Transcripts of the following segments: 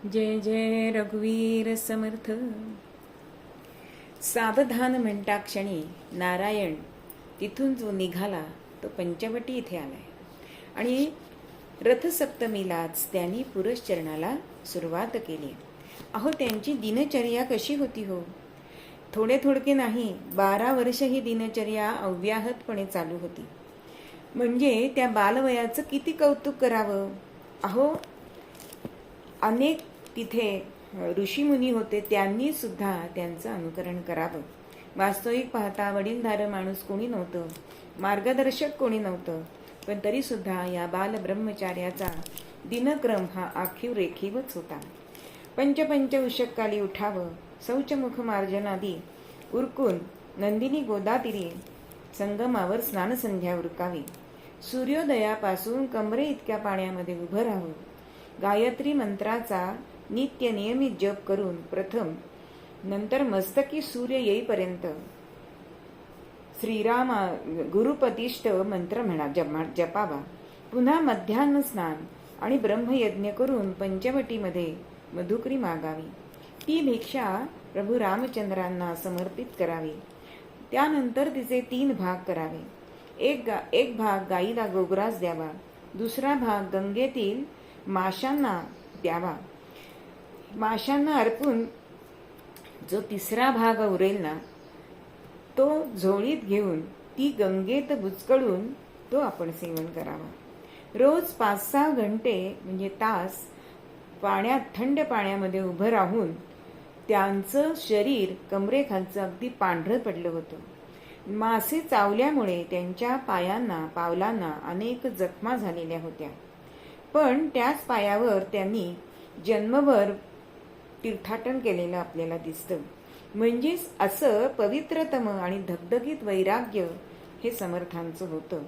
जय जय रघुवीर समर्थ. सावधान म्हणता क्षणी नारायण तिथून जो निघाला तो पंचवटी इथे आलाय आणि रथसप्तमीलाच त्यांनी पुरश्चरणाला सुरुवात केली. अहो, त्यांची दिनचर्या कशी होती हो. थोडे थोडके नाही, 12 वर्ष ही दिनचर्या अव्याहतपणे चालू होती. म्हणजे त्या बालवयाचं किती कौतुक करावं. अहो, अनेक तिथे ऋषीमुनी होते, त्यांनी सुद्धा त्यांचं अनुकरण करावं. वास्तविक पाहता वडीलधारं माणूस कोणी नव्हतं, मार्गदर्शक कोणी नव्हतं, पण तरी सुद्धा या बालब्रह्मचार्याचा दिनक्रम हा आखीव रेखीवच होता. पंच उषक्काली उठावं, शौचमुख मार्जनादी उरकून नंदिनी गोदातीरी संगमावर स्नानसंध्या उरकावी. सूर्योदयापासून कमरे इतक्या पाण्यामध्ये उभं राहून गायत्री मंत्राचा नित्य नियमित जप करून प्रथम, नंतर मस्तकी सूर्य येईपर्यंत श्रीराम गुरुपतिष्ठ मंत्र जपावा. पुन्हा मध्यान्ह स्नान आणि ब्रह्मयज्ञ करून पंचवटीमध्ये मधुकरी मागावी. ती भिक्षा प्रभू रामचंद्रांना समर्पित करावी. त्यानंतर तिचे 3 भाग करावे. एक भाग गाईला गोग्रास द्यावा, दुसरा भाग गंगेतील माशांना द्यावा. माशांना अर्पून जो तिसरा भाग उरेल ना, तो झोळीत घेऊन ती गंगेत बुचकळून तो आपण सेवन करावा. रोज 5-6 घंटे म्हणजे तास पाण्यात, थंड पाण्यामध्ये उभं राहून त्यांचं शरीर कमरेखालचं अगदी पांढरं पडलं होतं. मासे चावल्यामुळे त्यांच्या पायांना, पावलांना अनेक जखमा झालेल्या होत्या, पण त्याच पायावर त्यांनी जन्मभर तीर्थाटन केलेलं आपल्याला दिसतं. म्हणजेच असं पवित्रतम आणि धगधगीत वैराग्य हे समर्थांचं होतं.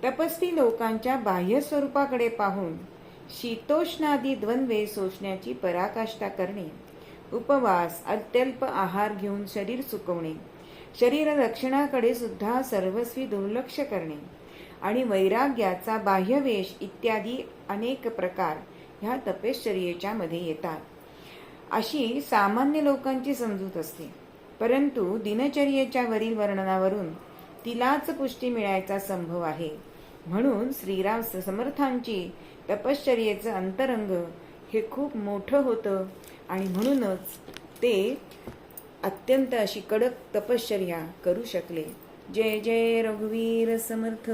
तपस्वी लोकांच्या बाह्य स्वरूपाकडे पाहून शीतोष्णादी द्वंद्वे सोसण्याची पराकाष्ठा करणे, उपवास, अत्यल्प आहार घेऊन शरीर सुकवणे, शरीर रक्षणाकडे सुद्धा सर्वस्वी दुर्लक्ष करणे आणि वैराग्याचा बाह्यवेश इत्यादी अनेक प्रकार ह्या तपश्चर्येच्या मध्ये येतात, अशी सामान्य लोकांची समजूत असते. परंतु दिनचर्येच्या वरील वर्णनावरून तिलाच पुष्टी मिळायचा संभव आहे. म्हणून श्रीराम समर्थांची तपश्चर्येचं अंतरंग हे खूप मोठं होतं आणि म्हणूनच ते अत्यंत अशी कडक तपश्चर्या करू शकले. जय जय रघुवीर समर्थ.